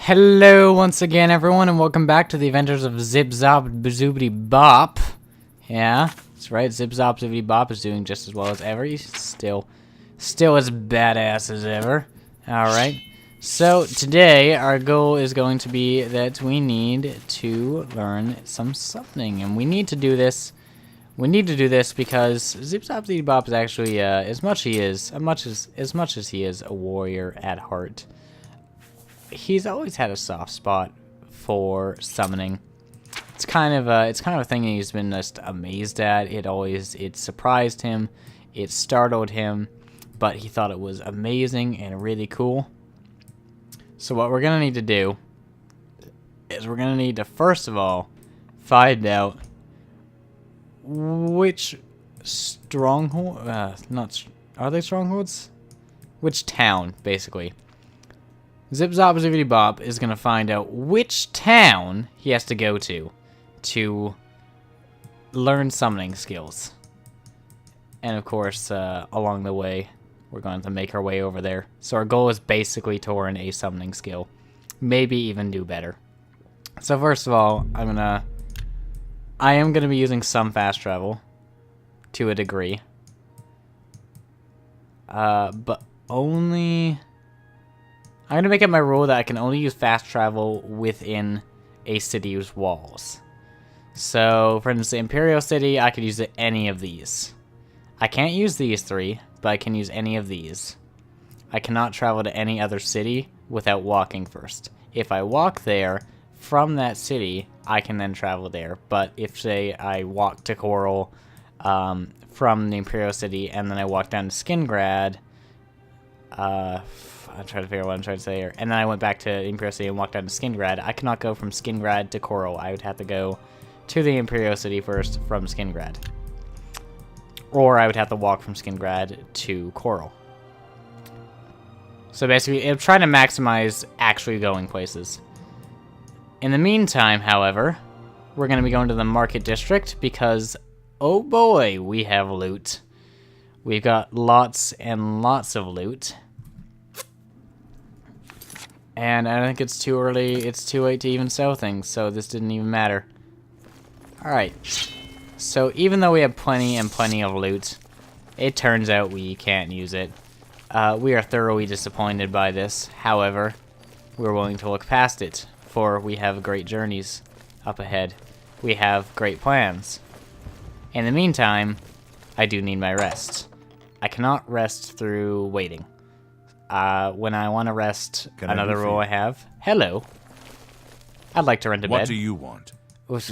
Hello once again, everyone, and welcome back to the Adventures of Zip Zop Zoobity Bop. Yeah, that's right, Zip Zop Zoobity Bop is doing just as well as ever. He's still as badass as ever. Alright, so today our goal is going to be that we need to learn some summoning, and we need to do this. We need to do this because Zip Zop Zoobity Bop is actually, as much as he is a warrior at heart, he's always had a soft spot for summoning. It's kind of a thing that he's been just amazed at. It surprised him, it startled him, but he thought it was amazing and really cool. So what we're gonna need to do is we're gonna need to first of all find out which stronghold, are they strongholds? Which town, basically. Zip Zop Zoobity Bop is going to find out which town he has to go to learn summoning skills. And of course, along the way, we're going to make our way over there. So our goal is basically to learn a summoning skill. Maybe even do better. So first of all, I am going to be using some fast travel to a degree. But only... I'm going to make it my rule that I can only use fast travel within a city's walls. So, for instance, the Imperial City, I could use any of these. I can't use these three, but I can use any of these. I cannot travel to any other city without walking first. If I walk there from that city, I can then travel there. But if, say, I walk to Coral from the Imperial City and then I walk down to Skingrad, I'm trying to figure out what I'm trying to say here. And then I went back to Imperial City and walked down to Skingrad. I cannot go from Skingrad to Coral. I would have to go to the Imperial City first from Skingrad. Or I would have to walk from Skingrad to Coral. So basically, I'm trying to maximize actually going places. In the meantime, however, we're going to be going to the Market District because, oh boy, we have loot. We've got lots and lots of loot. And I think it's too early, it's too late to even sell things, so this didn't even matter. Alright, so even though we have plenty of loot, it turns out we can't use it. We are thoroughly disappointed by this, however, we're willing to look past it, for we have great journeys up ahead. We have great plans. In the meantime, I do need my rest. I cannot rest through waiting. When I want to rest, another rule I have. Hello. I'd like to rent a bed. What do you want? What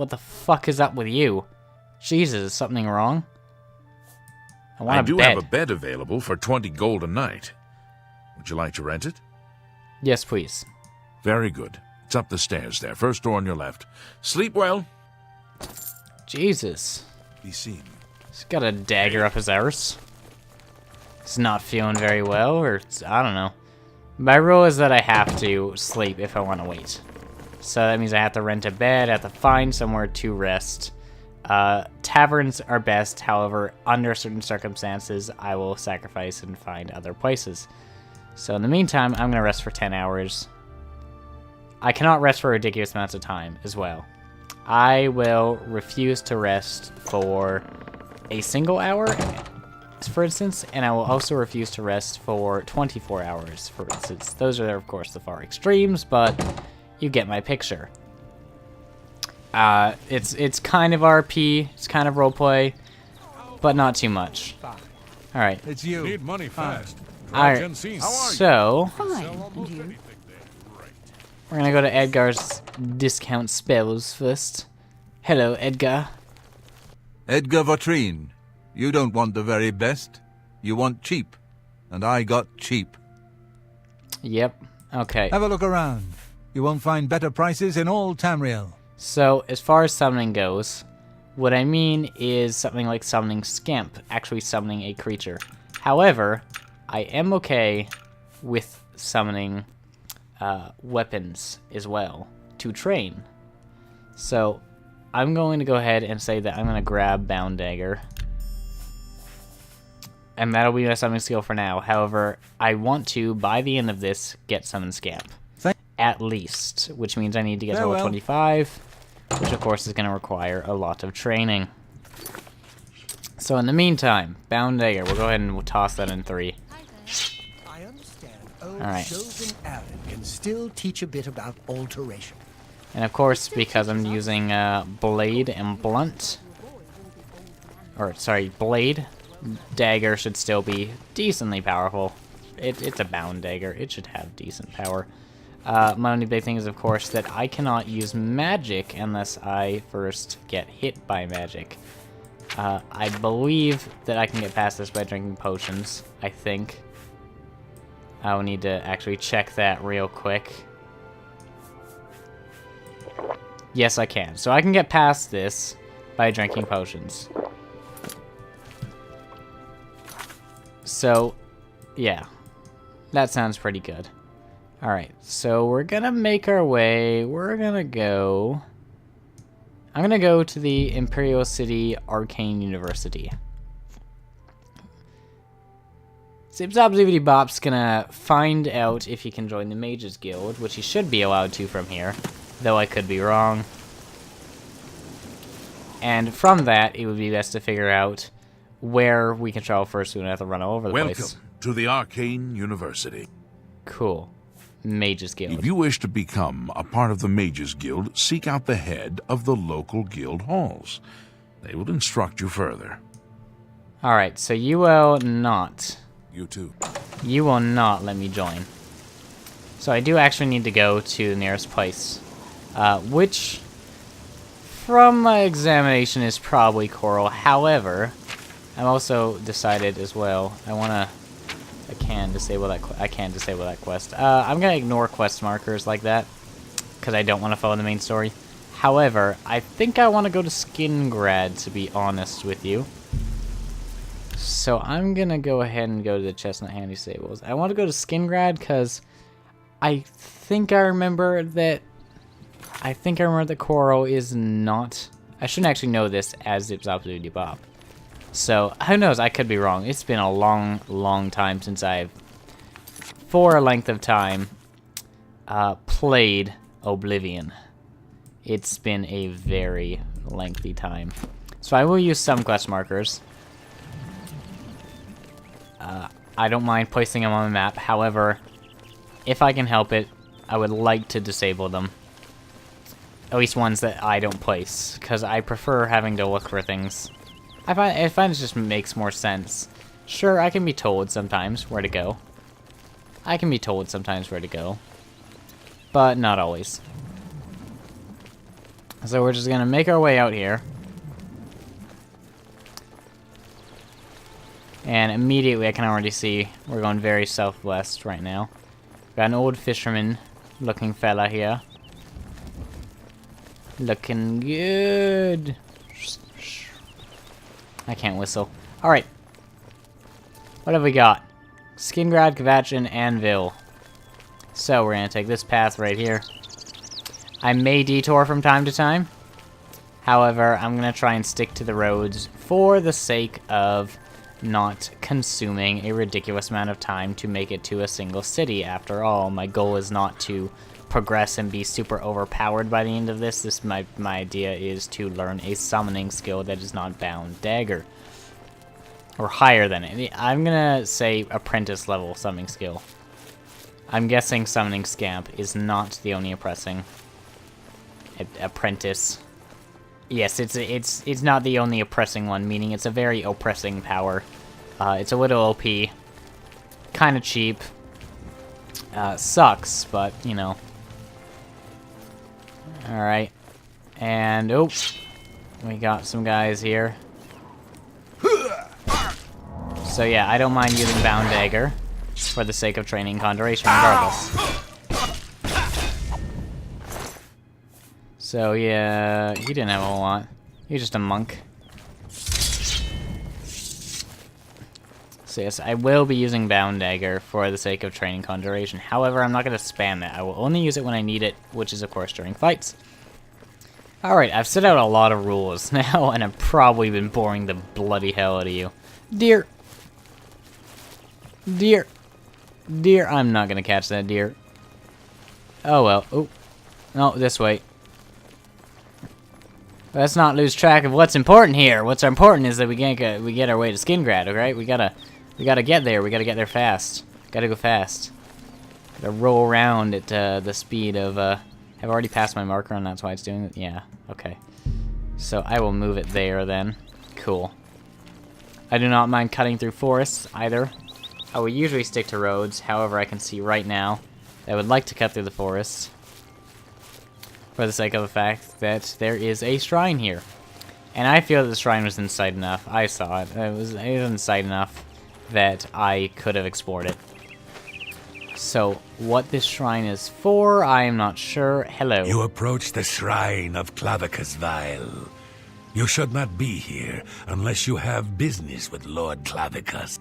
the fuck is up with you? Jesus, is something wrong? I do have a bed available for 20 gold a night. Would you like to rent it? Yes, please. Very good. It's up the stairs there. First door on your left. Sleep well. Jesus. Be seen. He's got a dagger up his arse. He's not feeling very well, or I don't know. My rule is that I have to sleep if I want to wait. So that means I have to rent a bed, I have to find somewhere to rest. Taverns are best, however, under certain circumstances, I will sacrifice and find other places. So in the meantime, I'm going to rest for 10 hours. I cannot rest for ridiculous amounts of time as well. I will refuse to rest for a single hour, for instance, and I will also refuse to rest for 24 hours, for instance. Those are, of course, the far extremes, but you get my picture. It's kind of RP, it's kind of roleplay, but not too much. Alright. It's you. Need money fast. Alright, so we're gonna go to Edgar's discount spells first. Hello, Edgar. Edgar Vatrine. You don't want the very best. You want cheap. And I got cheap. Yep. Okay. Have a look around. You won't find better prices in all Tamriel. So, as far as summoning goes, what I mean is something like Summoning Scamp, actually summoning a creature. However, I am okay with summoning weapons as well to train. So, I'm going to go ahead and say that I'm going to grab Bound Dagger. And that'll be my summoning skill for now. However, I want to, by the end of this, get Summon Scamp. At least. Which means I need to get to level 25. Which, of course, is going to require a lot of training. So, in the meantime, Bound Dagger. We'll go ahead and we'll toss that in 3. I understand. Alright. Chosen Aaron can still teach a bit about alteration. And, of course, because I'm using Blade and Blunt. Or, sorry, Blade. Dagger should still be decently powerful. It's a Bound Dagger. It should have decent power. My only big thing is, of course, that I cannot use magic unless I first get hit by magic. I believe that I can get past this by drinking potions, I think. I'll need to actually check that real quick. Yes, I can. So I can get past this by drinking potions. So, yeah. That sounds pretty good. Alright, so we're gonna make our way. We're gonna go... I'm gonna go to the Imperial City Arcane University. Zip Zop Zoobity Bop's gonna find out if he can join the Mages Guild, which he should be allowed to from here, though I could be wrong. And from that, it would be best to figure out where we can travel first so we don't have to run all over the place. Welcome to the Arcane University. Cool. Mages Guild. If you wish to become a part of the Mages Guild, seek out the head of the local guild halls. They will instruct you further. Alright, so you will not. You too. You will not let me join. So I do actually need to go to the nearest place. Which, from my examination, is probably Coral. However, I'm also decided as well, I can disable that quest. I'm gonna ignore quest markers like that, because I don't want to follow the main story. However, I think I want to go to Skingrad, to be honest with you. So I'm gonna go ahead and go to the Chestnut Handy Stables. I want to go to Skingrad because I think I remember that Coral is not... I shouldn't actually know this as Zip Zop Zoobity Bop. So, who knows, I could be wrong. It's been a long, long time since I've, for a length of time, played Oblivion. It's been a very lengthy time. So I will use some quest markers. I don't mind placing them on the map. However, if I can help it, I would like to disable them. At least ones that I don't place, because I prefer having to look for things. I find it just makes more sense. Sure, I can be told sometimes where to go. But not always. So we're just gonna make our way out here. And immediately I can already see we're going very southwest right now. Got an old fisherman looking fella here. Looking good. I can't whistle. Alright. What have we got? Skingrad, Kvatch, Anvil. So we're gonna take this path right here. I may detour from time to time. However, I'm gonna try and stick to the roads for the sake of not consuming a ridiculous amount of time to make it to a single city. After all, my goal is not to progress and be super overpowered by the end of this. My idea is to learn a summoning skill that is not Bound Dagger. Or higher than it. I'm gonna say apprentice level summoning skill. I'm guessing Summoning Scamp is not the only oppressing apprentice. Yes, it's not the only oppressing one, meaning it's a very oppressing power. It's a little OP. Kinda cheap. Sucks, but, you know. Alright. And, oh. We got some guys here. So yeah, I don't mind using Bound Dagger for the sake of training Conjuration regardless. So yeah, he didn't have a whole lot. He's just a monk. So yes, I will be using Bound Dagger for the sake of training Conjuration. However, I'm not going to spam that. I will only use it when I need it, which is of course during fights. Alright, I've set out a lot of rules now, and I've probably been boring the bloody hell out of you. Deer! Deer. Deer. I'm not gonna catch that deer. Oh well. Oh. No, this way. Let's not lose track of what's important here. What's important is that we get our way to Skingrad, alright? We gotta get there. We gotta get there fast. Gotta go fast. Gotta roll around at the speed of I've already passed my marker and that's why it's doing it. Yeah, okay. So I will move it there then. Cool. I do not mind cutting through forests either. I will usually stick to roads, however I can see right now that I would like to cut through the forest. For the sake of the fact that there is a shrine here. And I feel that the shrine was in sight enough. I saw it. It was in sight enough that I could have explored it. So, what this shrine is for, I am not sure. Hello. You approach the shrine of Clavicus Vile. You should not be here unless you have business with Lord Clavicus.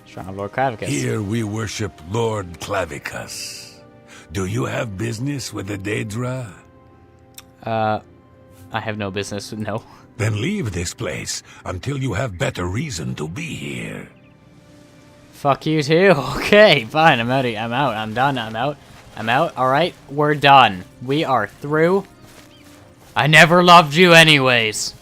Shrine of Lord Clavicus. Here we worship Lord Clavicus. Do you have business with the Daedra? I have no business with no. Then leave this place until you have better reason to be here. Fuck you too. Okay, fine. I'm out. I'm out. I'm done. I'm out. I'm out. Alright, we're done. We are through. I never loved you anyways.